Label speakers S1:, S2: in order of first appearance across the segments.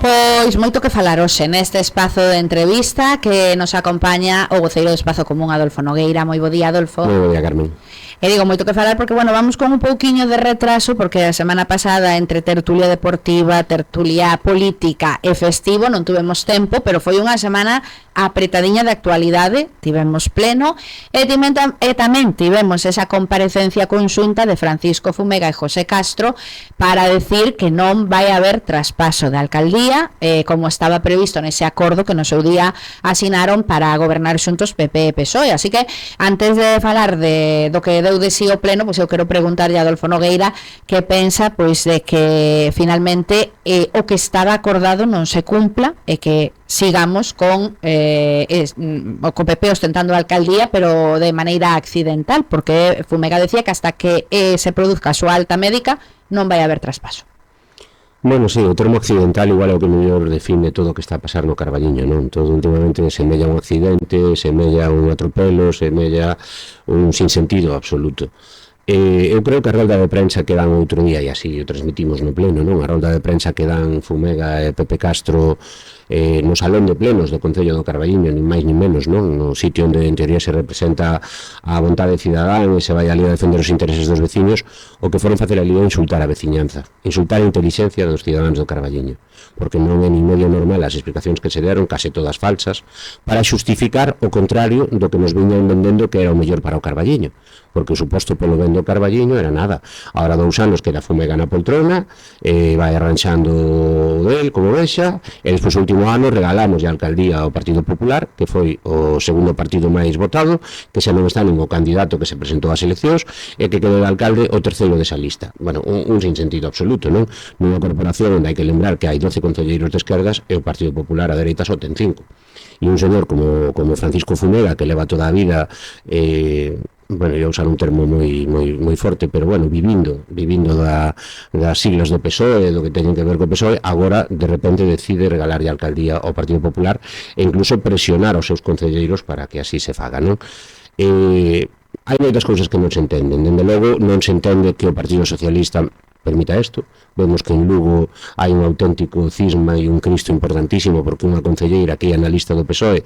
S1: Pois moito que falar hoxe neste espazo de entrevista que nos acompaña o voceiro do Espazo Común, Adolfo Nogueira. Moi bo día, Adolfo.
S2: Moi bo día, Carmen.
S1: E digo moito que falar porque, bueno, vamos con un pouquiño de retraso porque a semana pasada entre tertulia deportiva, tertulia política e festivo non tuvemos tempo, pero foi unha semana apretadiña de actualidade, tivemos pleno e tamén tivemos esa comparecencia conxunta de Francisco Fumega e José Castro para decir que non vai haber traspaso de alcaldía como estaba previsto nese acordo que no seu día asinaron para gobernar xuntos PP e PSOE. Así que antes de falar do que deu de si o pleno, pois eu quero preguntarlle a Adolfo Nogueira que pensa pois de que finalmente o que estaba acordado non se cumpla e que sigamos con o PP ostentando a alcaldía, pero de maneira accidental, porque Fumega decía que hasta que se produzca a súa alta médica non vai haber traspaso.
S2: Bueno, sí, o termo accidental igual é o que mellor define todo o que está a pasar no Carballiño, non? Todo últimamente semella un accidente, semella un atropelo, semella un sinsentido absoluto. Eu creo que a rolda de prensa que dan outro día, e así o transmitimos no pleno, non? A rolda de prensa que dan Fumega e Pepe Castro no salón de plenos do Concello do Carballiño, nin máis nin menos, non? No sitio onde en teoría se representa a vontade cidadán e se vai ali a defender os intereses dos veciños, o que foron facer ali é insultar a veciñanza, insultar a inteligencia dos cidadáns do Carballiño, porque non é nin medio normal as explicacións que se deron, case todas falsas, para xustificar o contrario do que nos viñan vendendo que era o mellor para o Carballiño, porque o suposto polo ben do Carballiño era nada. Ahora 2 anos que era Fumega na poltrona, vai arranxando del, como vexa, e despois o último ano regalamos a alcaldía ao Partido Popular, que foi o segundo partido máis votado, que xa non está ningún candidato que se presentou ás eleccións, e que quedou de alcalde o terceiro desa lista. Bueno, un sinsentido absoluto, non? Nunha corporación onde hai que lembrar que hai 12 concelleiros de esquerdas e o Partido Popular a dereita só ten 5. E un señor como Francisco Fumega, que leva toda a vida bueno, eu usar un termo moi forte, pero bueno, vivindo das siglas do PSOE, do que teñen que ver co PSOE, agora de repente decide regalarlle a alcaldía ao Partido Popular e incluso presionar aos seus concelleiros para que así se faga, non? Hai moitas cousas que non se entenden. Dende logo, non se entende que o Partido Socialista permita isto. Vemos que en Lugo hai un auténtico cisma e un cristo importantísimo porque unha concelleira que é analista do PSOE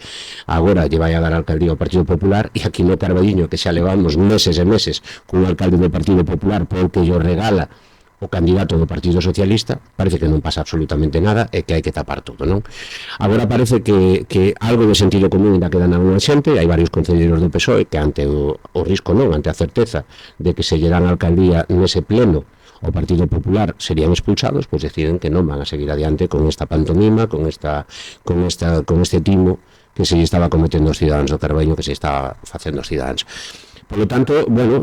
S2: agora lle vai a dar a alcaldía ao Partido Popular, e aquí no Carballiño, que xa levamos meses e meses con un alcalde do Partido Popular porque lle regala o candidato do Partido Socialista, parece que non pasa absolutamente nada e que hai que tapar todo, non? Agora parece que algo de sentido común ainda queda na unha xente. Hai varios concelleiros do PSOE que ante o risco, non, ante a certeza de que se lle dan a alcaldía nese pleno o Partido Popular serían expulsados, pois deciden que non van a seguir adiante con esta pantomima, con este timo que se lle estaba cometendo aos cidadáns do Carballiño, que se está facendo aos cidadáns. Por lo tanto, bueno,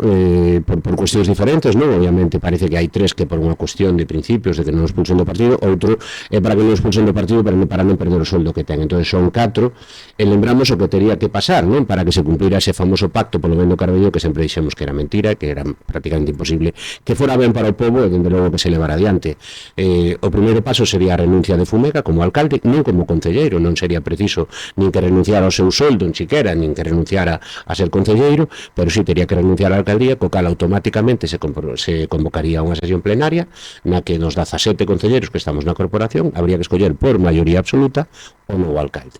S2: por cuestións diferentes, non? Obviamente parece que hai 3 que por unha cuestión de principios de que non expulsen do partido, outro é para que non expulsen do partido para non perder o soldo que ten. Entón son 4, e lembramos o que tería que pasar, non? Para que se cumplira ese famoso pacto polo ben do Carballiño, que sempre dixemos que era mentira, que era prácticamente imposible que fora ben para o pobo e dende logo que se levara adiante. O primeiro paso sería a renuncia de Fumega como alcalde, non como concelleiro. Non sería preciso nin que renunciara ao seu soldo, nin siquera, nin que renunciara a ser concelleiro, pero si tería que renunciar á alcaldía, co cal automáticamente se convocaría unha sesión plenaria na que dos 17 concelleiros que estamos na corporación habría que escoller por maioría absoluta o novo alcalde.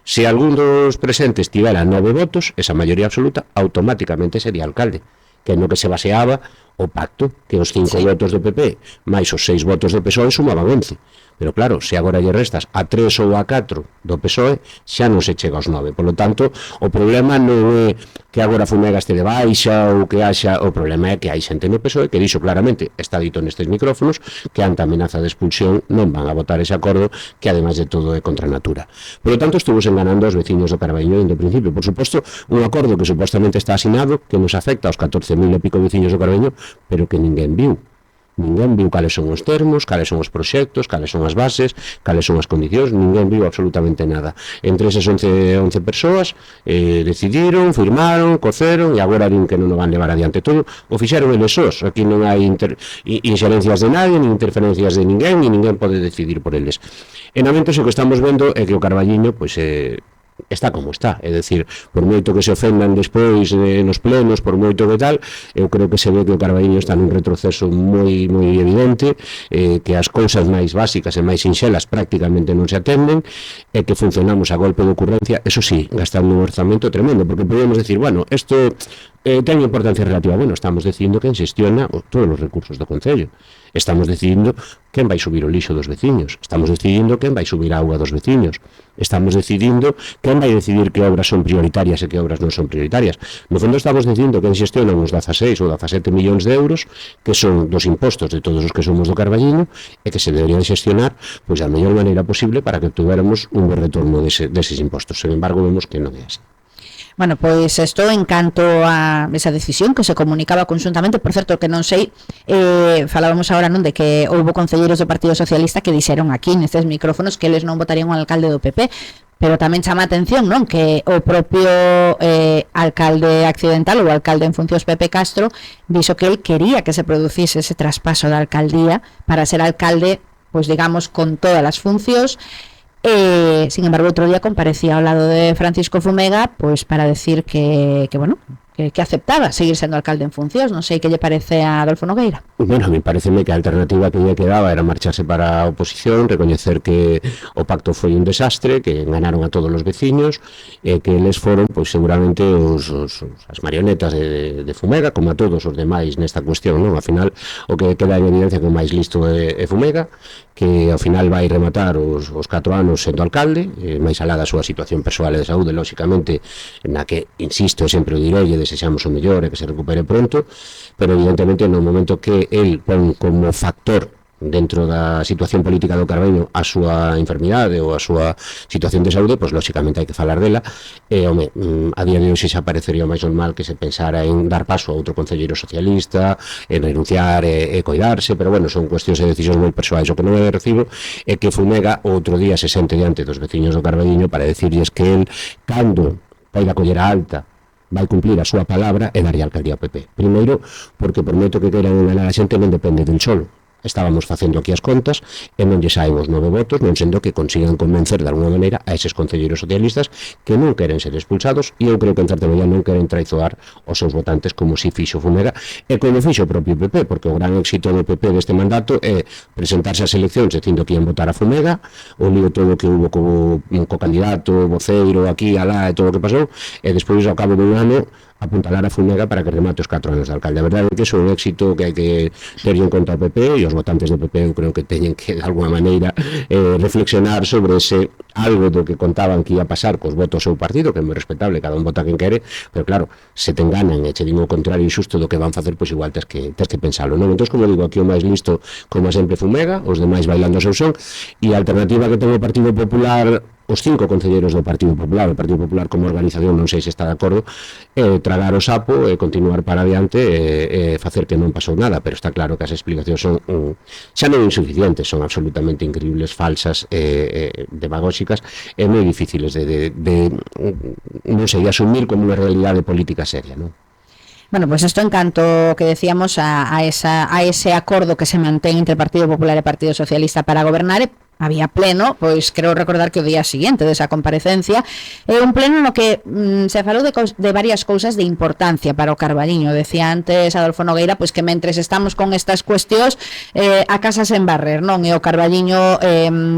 S2: Se algún dos presentes tivera 9 votos, esa maioría absoluta automáticamente sería alcalde, que no que se baseaba o pacto, que os 5 votos do PP máis os 6 votos do PSOE sumaban 11. Pero claro, se agora lle restas a 3 ou a 4 do PSOE, xa non se chega aos 9. Por lo tanto, o problema non é que agora Fumega este de baixa ou que haxa, o problema é que hai xente no PSOE que dixo claramente, está dito nestes micrófonos, que ante a amenaza de expulsión non van a votar ese acordo, que ademais de todo é contra a natura. Por lo tanto, estuvo enganando aos veciños do Carballiño desde o principio. Por suposto, un acordo que supostamente está asinado, que nos afecta aos 14.000 e pico veciños do Carballiño, pero que ninguén viu. Ninguén viu cales son os termos, cales son os proxectos, cales son as bases, cales son as condicións, ninguén viu absolutamente nada. Entre esas 11 persoas decidiron, firmaron, coceron e agora din que non o van levar adiante todo. O fixeron eles sós, aquí non hai inxerencias de nadie, nin interferencias de ninguén, e ninguén pode decidir por eles. En amento, o que estamos vendo é que o Carballiño, pois, está como está, é dicir, por moito que se ofendan despois nos plenos, por moito que tal, eu creo que se ve que o Carballiño está nun retroceso moi evidente, que as cousas máis básicas e máis sinxelas prácticamente non se atenden, e que funcionamos a golpe de ocurrencia, eso sí, gastando un orzamento tremendo, porque podemos decir, bueno, isto ten importancia relativa. Bueno, estamos decidindo quen xestiona todos os recursos do Concello. Estamos decidindo quen vai subir o lixo dos veciños. Estamos decidindo quen vai subir a auga dos veciños. Estamos decidindo quen vai decidir que obras son prioritarias e que obras non son prioritarias. No fondo estamos decidindo quen xestiona uns 16 ou 17 millóns de euros que son dos impostos de todos os que somos do Carballiño e que se deberían xestionar pois da mellor maneira posible para que obtuéramos un buen retorno deses impostos. Sin embargo, vemos que non é así.
S1: Bueno, pois isto en canto a esa decisión que se comunicaba conxuntamente, por certo que non sei, falábamos agora non de que houbo concelleiros do Partido Socialista que dixeron aquí nestes micrófonos que eles non votarían ao alcalde do PP, pero tamén chama a atención, non, que o propio alcalde accidental ou alcalde en funcións Pepe Castro dixo que el quería que se producise ese traspaso da alcaldía para ser alcalde, pois digamos, con todas as funcións. Sin embargo, outro día comparecía ao lado de Francisco Fumega pois para decir que bueno, que aceptaba seguir sendo alcalde en funcións. Non sei que lle parece a Adolfo Nogueira.
S2: Bueno, a mí pareceme que a alternativa que lle quedaba era marcharse para a oposición, recoñecer que o pacto foi un desastre, que enganaron a todos os veciños, e que eles foron, pois seguramente as marionetas de Fumega, como a todos os demais nesta cuestión, non? Ao final, o que queda en evidencia que o máis listo é Fumega, que ao final vai rematar os 4 anos sendo alcalde, máis alá da súa situación persoal e de saúde, lóxicamente, na que, insisto, sempre o direi, desexamos o mellor e que se recupere pronto, pero evidentemente no momento que el pon como factor dentro da situación política do Carballiño a súa enfermidade ou a súa situación de saúde, pois lóxicamente hai que falar dela, e home, a día de hoxe xa parecería máis normal que se pensara en dar paso a outro concelleiro socialista, en renunciar e coidarse, pero bueno, son cuestións e decisións moi persoais. O que non é de recibo é que Fumega outro día se sente diante dos veciños do Carballiño para decirlles que el, cando vai da collera alta, vai cumplir a súa palabra e darlle a alcaldía ao PP. Primeiro, porque por moito que queiran enganar a xente non depende del solo. Estábamos facendo aquí as contas e non lle saen os 9 votos, non sendo que consigan convencer de alguna maneira a eses concelleiros socialistas que non queren ser expulsados, e eu creo que en certa medida non queren traizoar os seus votantes como si fixo Fumega e como fixo o propio PP, porque o gran éxito do PP deste mandato é presentarse ás eleccións dicindo que ian votar a Fumega, o lío todo que hubo co candidato, voceiro, aquí, alá e todo o que pasou, e despois ao cabo dun ano apuntalar a Fumega para que remate os 4 anos de alcalde. A verdade é que iso é un éxito que hai que ter en conta o PP, e os votantes do PP eu creo que teñen que de alguma maneira reflexionar sobre ese algo do que contaban que ia pasar cos votos do seu partido, que é moi respetable, cada un vota quen quere, pero claro, se te enganan e che din o contrario injusto do que van facer, pois igual tes que pensalo, non? Entón, como digo, aquí o máis listo, como sempre, Fumega, os demais bailando o seu son, e a alternativa que ten o Partido Popular, os 5 concelleiros do Partido Popular, o Partido Popular como organización non sei se está de acordo, tragar o sapo e continuar para adiante e facer que non pasou nada, pero está claro que as explicacións son xa non insuficientes, son absolutamente increíbles, falsas, demagóxicas e moi difíciles de non sei, asumir como unha realidade política seria, non?
S1: Bueno, pues esto en canto que decíamos a ese acordo que se mantén entre Partido Popular e Partido Socialista para gobernar, había pleno, pois creo recordar que o día seguinte desa comparecencia é un pleno no que se falou de varias cousas de importancia para o Carballiño. Decía antes Adolfo Nogueira pois que mentres estamos con estas cuestións a casa sen barrer, non? E o Carballiño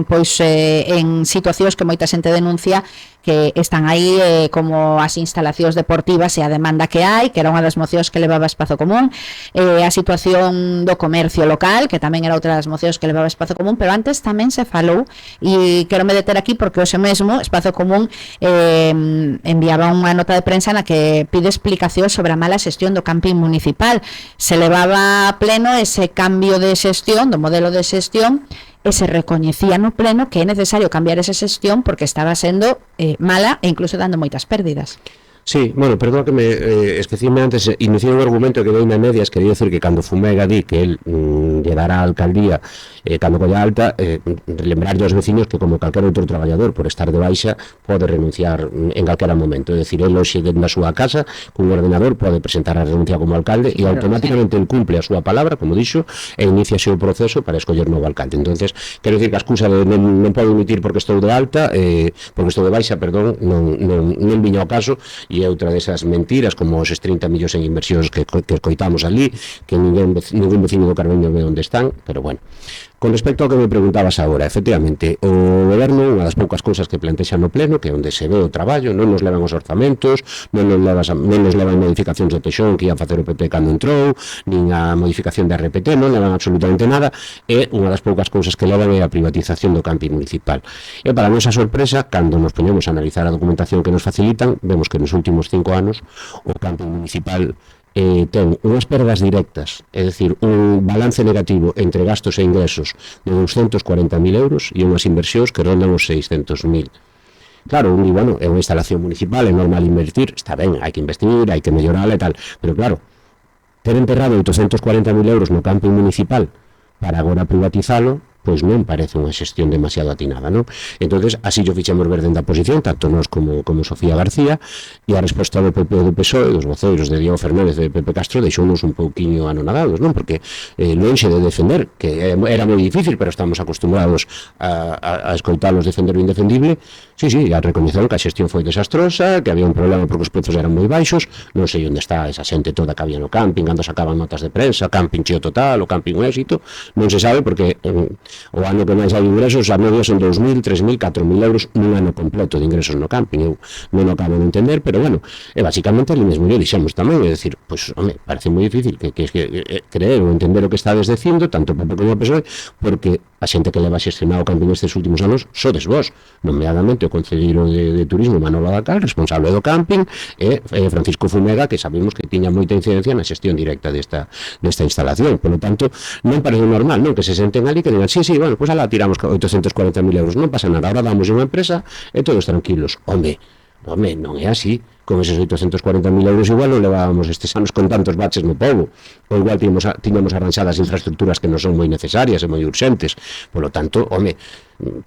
S1: pois en situacións que moita xente denuncia que están aí como as instalacións deportivas e a demanda que hai, que era unha das mocións que levaba Espazo Común, a situación do comercio local, que tamén era outra das mocións que levaba Espazo Común, pero antes tamén se falou, e quero me deter aquí porque hoxe mesmo Espazo Común enviaba unha nota de prensa na que pide explicacións sobre a mala xestión do camping municipal. Se levaba a pleno ese cambio de xestión, do modelo de xestión, e se recoñecía no pleno que é necesario cambiar esa xestión porque estaba sendo mala e incluso dando moitas pérdidas.
S2: Sí, bueno, perdón que me esquecíme antes, iniciei un argumento que dei na medias, quería decir que cando Fumega di que el lle dará a alcaldía cando colla alta, lembrar aos vecinos que como calquer outro traballador por estar de baixa pode renunciar en calquera momento, é dicir, ele hoxe na súa casa cun ordenador pode presentar a renuncia como alcalde e automáticamente el cumple a súa palabra, como dixo, e iniciase o proceso para escoller novo alcalde. Entonces, quero dicir que a excusa de non podo emitir porque estou de alta, porque estou de baixa, perdón, non viña ao caso, e é outra desas mentiras como os 30 millóns en inversións que coitamos ali, que ningún vecino do Carballiño ve onde están, pero bueno. Con respecto ao que me preguntabas agora, efectivamente, o goberno, unha das poucas cousas que plantexa no pleno, que é onde se ve o traballo, non nos levan os orzamentos, non nos levan modificacións de Teixón que ia facer o PP cando entrou, nin a modificación da RPT, non levan absolutamente nada, e unha das poucas cousas que levan é a privatización do camping municipal. E para nosa sorpresa, cando nos poñemos a analizar a documentación que nos facilitan, vemos que nos últimos 5 anos o camping municipal ten unhas perdas directas, é dicir, un balance negativo entre gastos e ingresos de 240.000 euros e unhas inversións que rondan os 600.000. Claro, bueno, é unha instalación municipal, é normal invertir, está ben, hai que investir, hai que mellorar e tal, pero claro, ter enterrado 840.000 euros no camping municipal para agora privatizalo, pois non parece unha xestión demasiado atinada, non? Entonces, así yo fixemos ver dentro da posición, tanto nós como Sofía García, e a resposta do PP e do PSOE, dos voceiros de Diego Fernández e de Pepe Castro, deixounos un pouquiño anonadados, non? Porque lonxe de defender, que era moi difícil, pero estamos acostumbrados a escoitalos defender o indefendible, sí, a recoñeceron que a xestión foi desastrosa, que había un problema porque os prezos eran moi baixos, non sei onde está esa xente toda que había no camping, cando sacaban notas de prensa, camping cheo total, o camping un éxito, non se sabe porque o ano que máis hai ingresos, a media son 2.000, 3.000, 4.000 euros nun ano completo de ingresos no camping. Eu non o acabo de entender, pero bueno, basicamente ali mesmo yo dixemos tamén, é dicir, pois, home, parece moi difícil que creer ou entender o que estades dicindo, tanto o PP como o PSOE, porque a xente que leva xestionado o camping estes últimos anos sodes vos, nomeadamente o concelleiro de Turismo Manolo Dacal, responsable do camping, e Francisco Fumega, que sabemos que tiña moita incidencia na xestión directa desta instalación. Por lo tanto, non parece normal, non, que se senten ali que digan, sí, bueno, pues alá tiramos 840.000 euros, non pasa nada, ahora damos unha empresa e todos tranquilos. Home, non é así. Con eses 840.000 euros igual non levábamos estes anos con tantos baches no pobo, ou igual tiñamos arranxadas infraestructuras que non son moi necesarias e moi urxentes. Por lo tanto, home,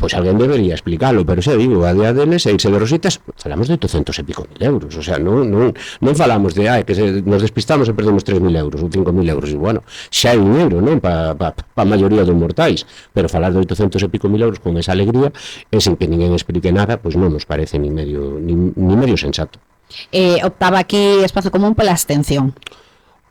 S2: pois alguén debería explicalo, pero xa digo, a día deles e irse de rositas, falamos de 800 e pico mil euros, o sea, non falamos de que nos despistamos e perdemos 3.000 euros ou 5.000 euros, e bueno, xa é un euro, non, pa a maioría dos mortais, pero falar de 800 e pico mil euros con esa alegría e sin que ninguén explique nada, pois non nos parece ni medio sensato.
S1: Optaba aquí Espazo Común pola abstención.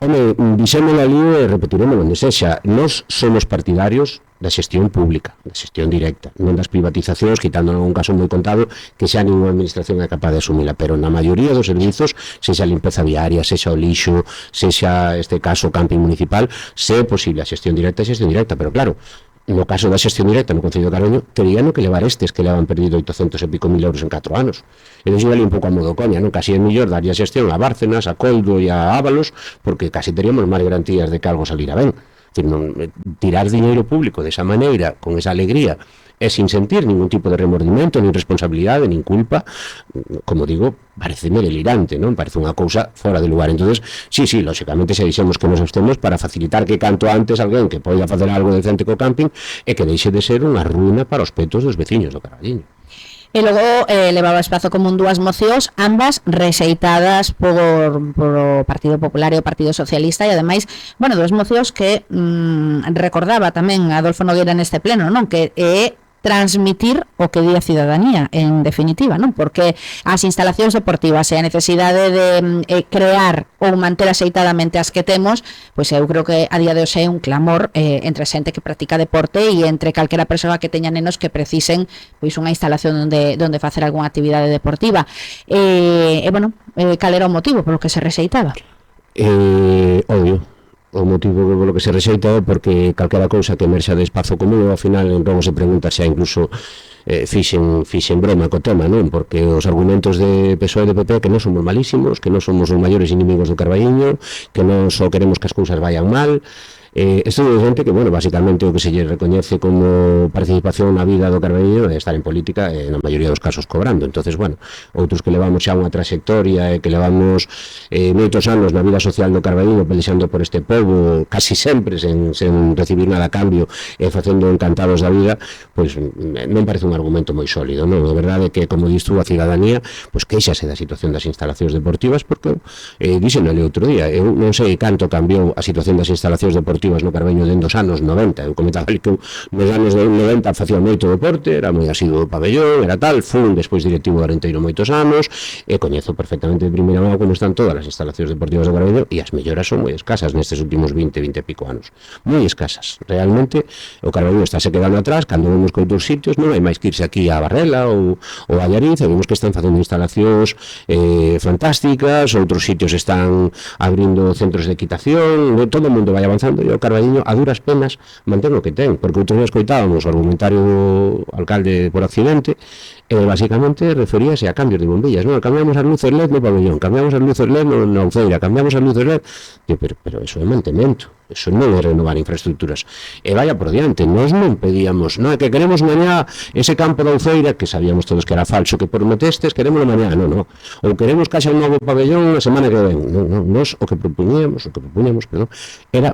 S2: Home, dixémolo ali e repetiremos onde sexa. Nós somos partidarios da xestión pública, da xestión directa, non das privatizacións, quitando un caso moi contado que xa ninguna administración é capaz de asumila, pero na maioría dos servizos, sexa a limpeza viaria, sexa o lixo, sexa este caso o camping municipal, se é posible a xestión directa, pero claro, no caso da xestión directa no Concello de Carballiño, terían que levar estes que levan perdido 800 e pico mil euros en 4 anos. E deixo ali un pouco a modo coña, non? Casi é mellor daría xestión a Bárcenas, a Coldo e a Ábalos, porque casi teríamos máis garantías de que algo salira ben. Tirar diñeiro público desa maneira, con esa alegría, e sin sentir ningún tipo de remordimento, nin responsabilidade, nin culpa, como digo, pareceme delirante, non? Parece unha cousa fora de lugar. Entonces, sí, lógicamente se dixemos que nos abstemos para facilitar que canto antes alguén que poida facer algo decente co camping e que deixe de ser unha ruína para os petos dos veciños do Carballiño.
S1: E logo levaba Espazo Común dúas mocións, ambas rexeitadas por o Partido Popular e o Partido Socialista, e ademais, bueno, dúas mocións que recordaba tamén Adolfo Nogueira neste pleno, non? Que é transmitir o que di a cidadanía, en definitiva, non? Porque as instalacións deportivas e a necesidade de crear ou manter axeitadamente as que temos, pois eu creo que a día de hoxe é un clamor entre a xente que practica deporte e entre calquera persoa que teña nenos que precisen pois unha instalación onde facer algunha actividade deportiva. Bueno, cal era o motivo polo que se rexeitaba?
S2: Obvio. O motivo polo que se rexeita é porque calquera cousa que emerxa de Espazo Común, ao final logo se pregunta se incluso fixen broma co tema, non? Porque os argumentos de PSOE e de PP que non somos malísimos, que non somos os maiores inimigos do Carballiño, que non só queremos que as cousas vayan mal, Isto é xente que, bueno, basicamente o que se lle recoñece como participación na vida do Carballiño é estar en política e na maioría dos casos cobrando. Entonces, bueno, outros que levamos xa unha trayectoria e que levamos moitos anos na vida social do Carballiño pelexando por este pobo, casi sempre sen recibir nada a cambio e facendo encantados da vida, pois non parece un argumento moi sólido, non? A verdade é que, como dis tú, a cidadanía pois queixase da situación das instalacións deportivas porque díxenole outro día, eu non sei canto cambiou a situación das instalacións deportivas no Carballiño dentro dos anos 90. Eu comentaba que nos anos 90 facía moito deporte, era moi asiduo do pabellón, era tal, fun despois directivo do Arenteiro moitos anos e coñezo perfectamente de primeira mão como están todas as instalacións deportivas do Carballiño e as melloras son moi escasas nestes últimos 20 e pico anos, moi escasas. Realmente o Carballiño está se quedando atrás, cando vemos que outros sitios non hai máis que irse aquí a Barrela ou a Allariz, e vemos que están facendo instalacións fantásticas, outros sitios están abrindo centros de equitación, todo o mundo vai avanzando e o Carballiño a duras penas mantén o que ten, porque outro día escoitábamos o argumentario do alcalde por accidente e basicamente referíase a cambios de bombillas, non? Cambiamos as luces LED no pabellón, cambiamos as luces LED na Uceira, cambiamos as luces LED, pero eso é mantemento, eso non é renovar infraestructuras. E vaya por diante, nós non pedíamos, non é que queremos mañá ese campo da Uceira, que sabíamos todos que era falso, que prometestes, queremos mañá, non. Ou queremos que haxa un novo pabellón na semana que ven, non. Nós o que propoñíamos, era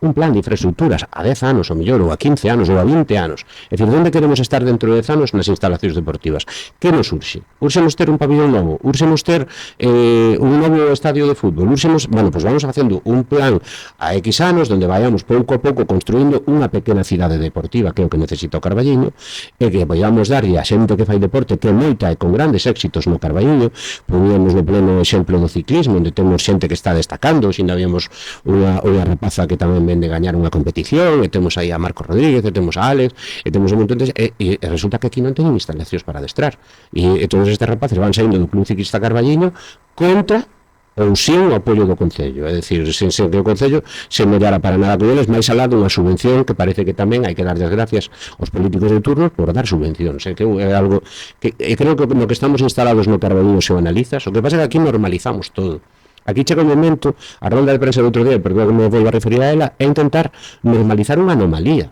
S2: un plan de infraestructuras a 10 anos, ou mellor, ou a 15 anos, ou a 20 anos. É dicir, onde queremos estar dentro de 10 anos nas instalacións deportivas? Que nos urxe? Ursemos ter un pabellón novo, ursemos ter un novo estadio de fútbol, pues vamos facendo un plan a X anos, donde vayamos pouco a pouco construindo unha pequena cidade deportiva, que é o que necesita o Carballiño, e que podamos darlle a xente que fai deporte, que é moita e con grandes éxitos no Carballiño. Poníamos no pleno exemplo do ciclismo, onde temos xente que está destacando, ainda habíamos unha rapaza que tamén de gañar unha competición, e temos aí a Marco Rodríguez, e temos a Alex, e temos un montón de... E resulta que aquí non teñen instalacións para adestrar. E todos estes rapaces van saindo do Club Ciclista Carballiño contra ou sin o apoio do Concello, é dicir, sen que o Concello se mollara para nada con eles, máis alá dunha subvención que parece que tamén hai que dar as gracias aos políticos de turno por dar subvencións, que é algo que creo que no que estamos instalados no Carballiño se o analizas, o que pasa é que aquí normalizamos todo. Aquí chega un momento, a rolda de prensa do outro día, perdón que me volvo a referir a ela, é intentar normalizar unha anomalía,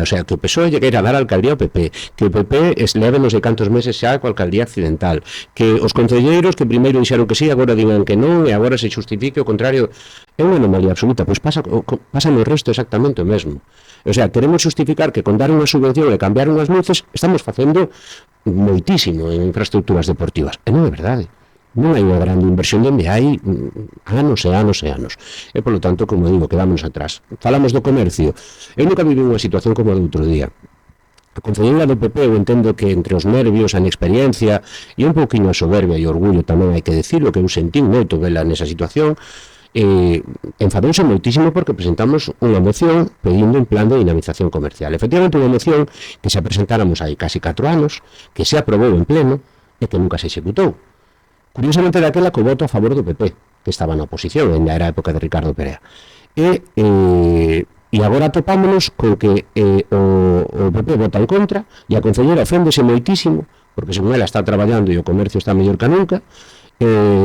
S2: o sea, que o PSOE lle queira dar a alcaldía ao PP, que o PP leve non sei cantos meses xa coa alcaldía accidental, que os concelleiros que primeiro dixeron que sí, agora digan que non, e agora se justifique o contrario. É unha anomalía absoluta, pois pasa no resto exactamente o mesmo. O sea, queremos justificar que con dar unha subvención e cambiar unhas luces estamos facendo moitísimo en infraestructuras deportivas, e non é verdade. Non hai unha grande inversión donde hai anos e anos e anos. E, polo tanto, como digo, quedámonos atrás. Falamos do comercio. Eu nunca vivi unha situación como a do outro día. A concelleira do PP, eu entendo que entre os nervios, a inexperiencia e un pouquinho a soberbia e orgullo tamén hai que decirlo, que eu sentín moito vela nesa situación, enfadouse moitísimo porque presentamos unha moción pedindo un plan de dinamización comercial. Efectivamente, unha moción que se presentáramos hai casi 4 anos, que se aprobou en pleno e que nunca se executou. Curiosamente daquela co voto a favor do PP, que estaba na oposición, ainda era a época de Ricardo Perea. E agora topámonos con que o PP vota en contra e a concelleira oféndese moitísimo, porque según ela está traballando e o comercio está mellor que nunca,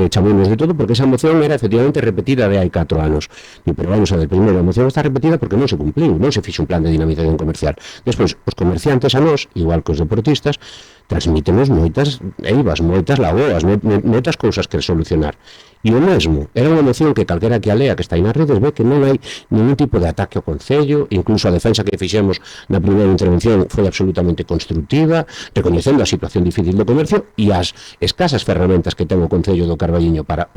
S2: chamounos de todo porque esa moción era efectivamente repetida de hai 4 anos. Pero vamos a ver, primeiro, a moción está repetida porque non se cumpliu, non se fixo un plan de dinamización comercial. Despois, os comerciantes a nós, igual que os deportistas, transmítenos moitas eivas, moitas lagoas, moitas cousas que solucionar. E o mesmo, era unha moción que calquera que a lea que está aí nas redes ve que non hai ningún tipo de ataque ao Concello, incluso a defensa que fixemos na primeira intervención foi absolutamente constructiva, recoñecendo a situación difícil do comercio e as escasas ferramentas que ten o Concello do Carballiño para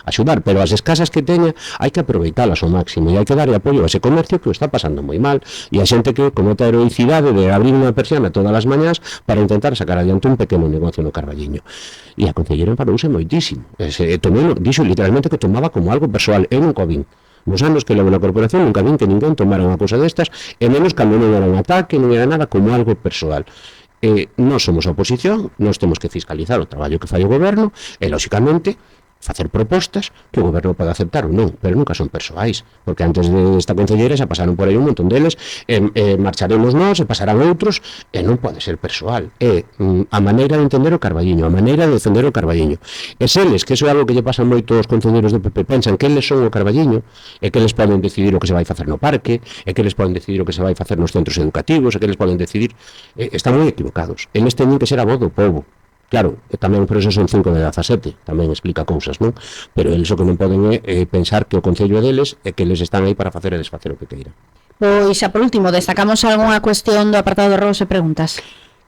S2: axudar, pero as escasas que teña hai que aproveitalas ao máximo e hai que darle apoio a ese comercio que o está pasando moi mal e a xente que con outra heroicidade de abrir unha persiana todas as mañás para intentar sacar adiante un pequeno negocio no Carballiño. E a concelleira enfadouse moitísimo. Dixo literalmente que tomaba como algo persoal. Eu nunca o vin. Nos anos que levo na corporación nunca vin que ninguén tomara unha cousa destas, e menos cando non era un ataque, non era nada, como algo persoal. Nós somos a oposición, nós temos que fiscalizar o traballo que fai o goberno, e lóxicamente facer propostas que o goberno pode aceptar ou non, pero nunca son persoais, porque antes desta concelleira xa pasaron por aí un montón deles, marcharemos nós, e pasarán outros, e non pode ser persoal. É a maneira de entender o Carballiño, a maneira de defender o Carballiño. E seles, que iso é algo que lle pasan moito aos concelleiros do PP, pensan que eles son o Carballiño, e que eles poden decidir o que se vai facer no parque, e que eles poden decidir o que se vai facer nos centros educativos, e que eles poden decidir, están moi equivocados. Eles teñen que ser a voz do povo. Claro, tamén por eso son 5 de 17, tamén explica cousas, non? Pero eles o que non poden é pensar que o concello é deles e que eles están aí para facer e desfacer o que queira.
S1: Pois xa por último, destacamos algunha cuestión do apartado de robos e preguntas?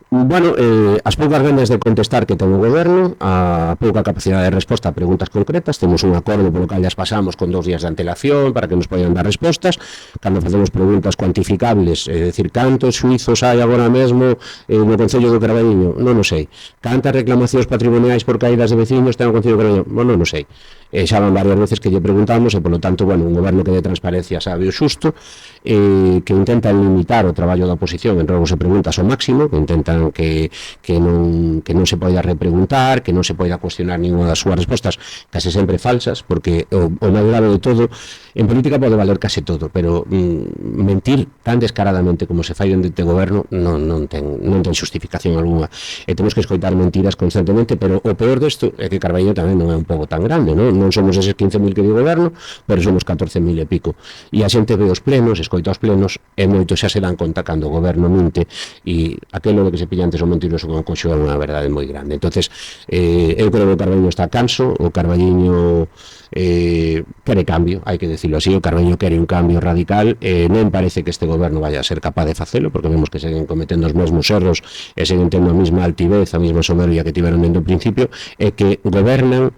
S2: Bueno, as poucas ganas de contestar que ten o goberno, a pouca capacidade de resposta a preguntas concretas. Temos un acordo polo cal as pasamos con 2 días de antelación para que nos poidan dar respostas. Cando facemos preguntas cuantificables, é dicir, cantos xuizos hai agora mesmo no Concello do Carballiño? Non o sei. Cantas reclamacións patrimoniais por caídas de veciños ten o Concello do Carballiño? Non o sei. Xa van varias veces que lle preguntamos e, polo tanto, bueno, un goberno que de transparencia sabe o xusto, que intenta limitar o traballo da oposición en robos e preguntas ao máximo, que intentan que non se poida repreguntar, que non se poida cuestionar ninguna das súas respostas, case sempre falsas, porque o máis grave de todo, en política pode valer case todo, pero mentir tan descaradamente como se fai dende este goberno non ten xustificación alguna, e temos que escoitar mentiras constantemente, pero o peor desto é que Carballiño tamén non é un pobo tan grande, non somos eses 15.000 que di o goberno, pero somos 14.000 e pico, e a xente ve os plenos, escoita os plenos, e moitos xa se dan conta cando o goberno minte, e aquelo de que se pilla antes o mentiroso con o coxo é unha verdade moi grande. Entonces, eu creo que o Carballiño está canso, o Carballiño quere cambio, hai que decirlo así, o Carballiño quere un cambio radical, non parece que este goberno vaya a ser capaz de facelo, porque vemos que seguen cometendo os mesmos erros e seguen tendo a mesma altivez, a mesma soberbia que tiveron dentro do principio, e que gobernan,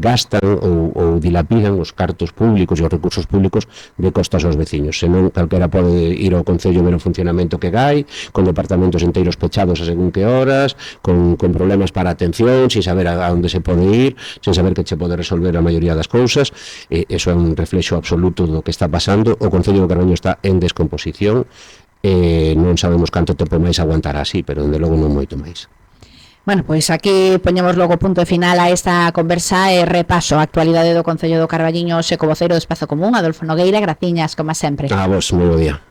S2: gastan ou dilapidan os cartos públicos e os recursos públicos de costas aos veciños. Senón, calquera pode ir ao Concello ver o funcionamento que hai, con departamentos enteiros pechados a según que horas, con problemas para atención, sin saber a onde se pode ir, sin saber que che pode resolver a maioría das cousas. Eso é un reflexo absoluto do que está pasando. O Concello do Carballiño está en descomposición, non sabemos canto tempo máis aguantará así, pero dende logo non moito máis.
S1: Bueno, pois aquí poñemos logo punto final a esta conversa e repaso a actualidade do Concello do Carballiño, co voceiro do Espazo Común, Adolfo Nogueira. Graciñas, como sempre.
S2: A vos, moi bo día.